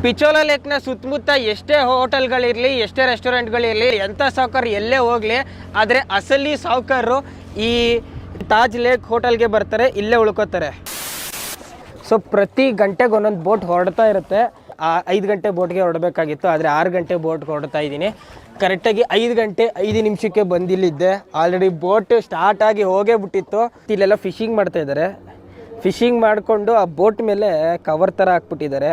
ಪಿಚೋಲಾ ಲೇಕ್ನ ಸುತ್ತಮುತ್ತ ಎಷ್ಟೇ ಹೋಟೆಲ್ಗಳಿರಲಿ, ಎಷ್ಟೇ ರೆಸ್ಟೋರೆಂಟ್ಗಳಿರಲಿ, ಎಂಥ ಸಾವುಕಾರ ಎಲ್ಲೇ ಹೋಗಲಿ, ಆದರೆ ಅಸಲಿ ಸಾವುಕಾರರು ಈ ತಾಜ್ ಲೇಕ್ ಹೋಟೆಲ್ಗೆ ಬರ್ತಾರೆ, ಇಲ್ಲೇ ಉಳ್ಕೋತಾರೆ. ಸೊ ಪ್ರತಿ ಗಂಟೆಗೆ ಒಂದೊಂದು ಬೋಟ್ ಹೊರಡ್ತಾ ಇರುತ್ತೆ. 5 ಗಂಟೆ ಬೋಟ್ಗೆ ಹೊರಡಬೇಕಾಗಿತ್ತು, ಆದರೆ 6 ಗಂಟೆ ಬೋಟ್ಗೆ ಹೊರಡ್ತಾ ಇದ್ದೀನಿ. ಕರೆಕ್ಟಾಗಿ 5 ಗಂಟೆ 5 ನಿಮಿಷಕ್ಕೆ ಬಂದಿಲ್ಲಿದ್ದೆ. ಆಲ್ರೆಡಿ ಬೋಟ್ ಸ್ಟಾರ್ಟ್ ಆಗಿ ಹೋಗೇ ಬಿಟ್ಟಿತ್ತು. ಇಲ್ಲೆಲ್ಲ ಫಿಶಿಂಗ್ ಮಾಡ್ತಾ ಇದ್ದಾರೆ. ಫಿಶಿಂಗ್ ಮಾಡಿಕೊಂಡು ಆ ಬೋಟ್ ಮೇಲೆ ಕವರ್ ಥರ ಹಾಕ್ಬಿಟ್ಟಿದ್ದಾರೆ.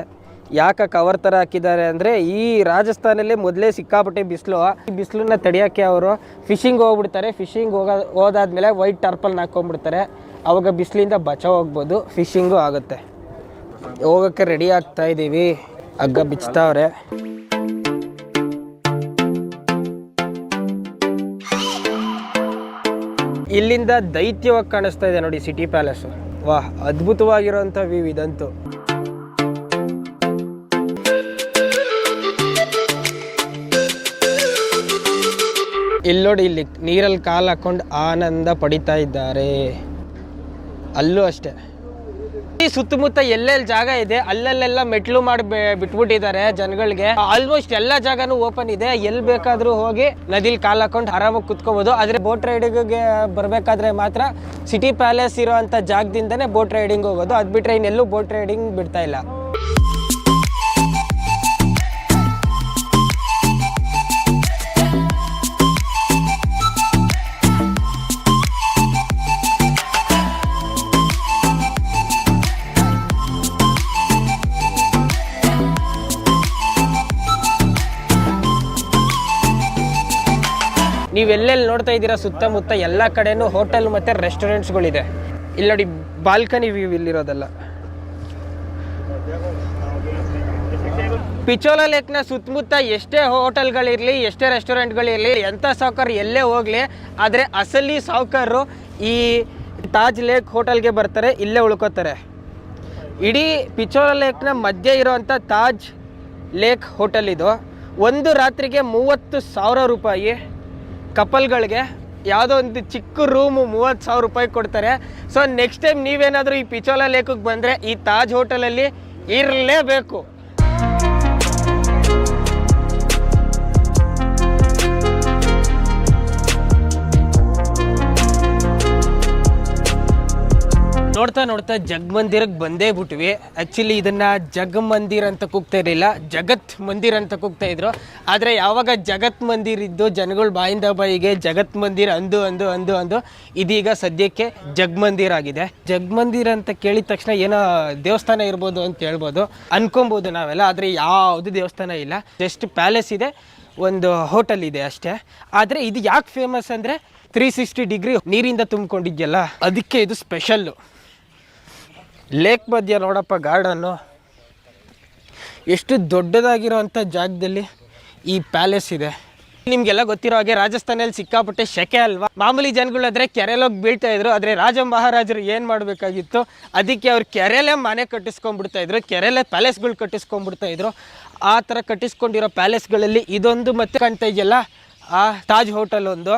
ಯಾಕೆ ಕವರ್ ಥರ ಹಾಕಿದ್ದಾರೆ ಅಂದರೆ, ಈ ರಾಜಸ್ಥಾನಲ್ಲೇ ಮೊದಲೇ ಸಿಕ್ಕಾಪಟ್ಟೆ ಬಿಸಿಲು. ಈ ಬಿಸಿಲನ್ನ ತಡೆಯೋಕ್ಕೆ ಅವರು ಫಿಶಿಂಗ್ ಹೋಗ್ಬಿಡ್ತಾರೆ. ಫಿಶಿಂಗ್ ಹೋದಾದ್ಮೇಲೆ ವೈಟ್ ಟರ್ಪಲ್ನ ಹಾಕ್ಕೊಂಡ್ಬಿಡ್ತಾರೆ. ಆವಾಗ ಬಿಸಿಲಿಂದ ಬಚಾವ್ ಹೋಗ್ಬೋದು, ಫಿಶಿಂಗು ಆಗುತ್ತೆ. ಹೋಗೋಕ್ಕೆ ರೆಡಿ ಆಗ್ತಾ ಇದ್ದೀವಿ. ಹಗ್ಗ ಬಿಚ್ತಾವ್ರೆ. ಇಲ್ಲಿಂದ ದೈತ್ಯವಾಗಿ ಕಾಣಿಸ್ತಾ ಇದೆ ನೋಡಿ ಸಿಟಿ ಪ್ಯಾಲೇಸು. ವಾಹ್, ಅದ್ಭುತವಾಗಿರೋಂಥ ವ್ಯೂ ಇದಂತೂ. ಇಲ್ಲಿ ನೋಡಿ, ಇಲ್ಲಿ ನೀರಲ್ಲಿ ಕಾಲು ಹಾಕೊಂಡು ಆನಂದ ಪಡಿತಾ ಇದ್ದಾರೆ. ಅಲ್ಲೂ ಅಷ್ಟೇ. ಈ ಸುತ್ತಮುತ್ತ ಎಲ್ಲೆಲ್ಲಿ ಜಾಗ ಇದೆ ಅಲ್ಲೆಲ್ಲ ಮೆಟ್ಲು ಮಾಡಿ ಬಿಟ್ಬಿಟ್ಟಿದ್ದಾರೆ ಜನಗಳಿಗೆ. ಆಲ್ಮೋಸ್ಟ್ ಎಲ್ಲ ಜಾಗನೂ ಓಪನ್ ಇದೆ. ಎಲ್ಲಿ ಬೇಕಾದ್ರೂ ಹೋಗಿ ನದಿಲಿ ಕಾಲು ಹಾಕೊಂಡು ಆರಾಮಾಗಿ ಕುತ್ಕೋಬಹುದು. ಆದ್ರೆ ಬೋಟ್ ರೈಡಿಂಗ್ಗೆ ಬರ್ಬೇಕಾದ್ರೆ ಮಾತ್ರ ಸಿಟಿ ಪ್ಯಾಲೇಸ್ ಇರೋಂಥ ಜಾಗದಿಂದನೇ ಬೋಟ್ ರೈಡಿಂಗ್ ಹೋಗೋದು. ಅದ್ ಬಿಟ್ರೆ ಇನ್ನೆಲ್ಲೂ ಬೋಟ್ ರೈಡಿಂಗ್ ಬಿಡ್ತಾ ಇಲ್ಲ. ನೀವೆಲ್ಲೆಲ್ಲಿ ನೋಡ್ತಾ ಇದ್ದೀರಾ ಸುತ್ತಮುತ್ತ ಎಲ್ಲ ಕಡೆನೂ ಹೋಟೆಲ್ ಮತ್ತು ರೆಸ್ಟೋರೆಂಟ್ಸ್ಗಳಿದೆ. ಇಲ್ಲಿ ನೋಡಿ, ಬಾಲ್ಕನಿ ವ್ಯೂ ಇಲ್ಲಿರೋದಲ್ಲ. ಪಿಚೋಲಾ ಲೇಕ್ನ ಸುತ್ತಮುತ್ತ ಎಷ್ಟೇ ಹೋಟೆಲ್ಗಳಿರಲಿ, ಎಷ್ಟೇ ರೆಸ್ಟೋರೆಂಟ್ಗಳಿರಲಿ, ಎಂಥ ಸಾವುಕಾರ ಎಲ್ಲೇ ಹೋಗಲಿ, ಆದರೆ ಅಸಲಿ ಸಾವುಕಾರರು ಈ ತಾಜ್ ಲೇಕ್ ಹೋಟೆಲ್ಗೆ ಬರ್ತಾರೆ, ಇಲ್ಲೇ ಉಳ್ಕೋತಾರೆ. ಇಡೀ ಪಿಚೋಲಾ ಲೇಕ್ನ ಮಧ್ಯೆ ಇರೋವಂಥ ತಾಜ್ ಲೇಕ್ ಹೋಟೆಲ್ ಇದು. ಒಂದು ರಾತ್ರಿಗೆ 30,000 ರೂಪಾಯಿ. ಕಪಲ್ಗಳಿಗೆ ಯಾವುದೋ ಒಂದು ಚಿಕ್ಕ ರೂಮು 30,000 ರೂಪಾಯಿ ಕೊಡ್ತಾರೆ. ಸೊ ನೆಕ್ಸ್ಟ್ ಟೈಮ್ ನೀವೇನಾದರೂ ಈ ಪಿಚೋಲಾ ಲೇಕಿಗೆ ಬಂದರೆ ಈ ತಾಜ್ ಹೋಟೆಲಲ್ಲಿ ಇರಲೇಬೇಕು. ನೋಡ್ತಾ ನೋಡ್ತಾ ಜಗಮಂದಿರಕ್ಕೆ ಬಂದೇ ಬಿಟ್ವಿ. ಆ್ಯಕ್ಚುಲಿ ಇದನ್ನು ಜಗಮಂದಿರ್ ಅಂತ ಕೂಗ್ತಾ ಇರಲಿಲ್ಲ, ಜಗತ್ ಮಂದಿರ್ ಅಂತ ಕೂಗ್ತಾ ಇದ್ರು. ಆದರೆ ಯಾವಾಗ ಜಗತ್ ಮಂದಿರ್ ಇದ್ದು ಜನಗಳು ಬಾಯಿಂದ ಬಾಯಿಗೆ ಜಗತ್ ಮಂದಿರ್ ಅಂದು ಇದೀಗ ಸದ್ಯಕ್ಕೆ ಜಗಮಂದಿರ್ ಆಗಿದೆ. ಜಗಮಂದಿರ್ ಅಂತ ಕೇಳಿದ ತಕ್ಷಣ ಏನೋ ದೇವಸ್ಥಾನ ಇರ್ಬೋದು ಅಂತ ಹೇಳ್ಬೋದು, ಅನ್ಕೊಬೋದು ನಾವೆಲ್ಲ. ಆದರೆ ಯಾವುದು ದೇವಸ್ಥಾನ ಇಲ್ಲ, ಜಸ್ಟ್ ಪ್ಯಾಲೇಸ್ ಇದೆ, ಒಂದು ಹೋಟೆಲ್ ಇದೆ ಅಷ್ಟೇ. ಆದರೆ ಇದು ಯಾಕೆ ಫೇಮಸ್ ಅಂದರೆ 360 ಡಿಗ್ರಿ ನೀರಿಂದ ತುಂಬಿಕೊಂಡಿದ್ಯಲ್ಲ, ಅದಕ್ಕೆ ಇದು ಸ್ಪೆಷಲ್ಲು. ಲೇಕ್ ಮಧ್ಯ ನೋಡಪ್ಪ ಗಾರ್ಡನ್ನು, ಎಷ್ಟು ದೊಡ್ಡದಾಗಿರೋವಂಥ ಜಾಗದಲ್ಲಿ ಈ ಪ್ಯಾಲೇಸ್ ಇದೆ. ನಿಮಗೆಲ್ಲ ಗೊತ್ತಿರೋ ಹಾಗೆ ರಾಜಸ್ಥಾನಲ್ಲಿ ಸಿಕ್ಕಾಪಟ್ಟೆ ಸೆಕೆ ಅಲ್ವಾ. ಮಾಮೂಲಿ ಜನಗಳಾದರೆ ಕೆರೆಲೋಗಿ ಬೀಳ್ತಾ ಇದ್ರು. ಆದರೆ ರಾಜ ಮಹಾರಾಜರು ಏನು ಮಾಡಬೇಕಾಗಿತ್ತು, ಅದಕ್ಕೆ ಅವ್ರು ಕೆರೆಯಲ್ಲೇ ಮನೆ ಕಟ್ಟಿಸ್ಕೊಂಡ್ಬಿಡ್ತಾಯಿದ್ರು, ಕೆರೆಯಲ್ಲೇ ಪ್ಯಾಲೇಸ್ಗಳು ಕಟ್ಟಿಸ್ಕೊಂಡ್ಬಿಡ್ತಾಯಿದ್ರು. ಆ ಥರ ಕಟ್ಟಿಸ್ಕೊಂಡಿರೋ ಪ್ಯಾಲೇಸ್ಗಳಲ್ಲಿ ಇದೊಂದು ಮತ್ತೆ ಕಾಣ್ತಾ ಇದೆಯಲ್ಲ, ಆ ತಾಜ್ ಹೋಟೆಲ್ ಒಂದು.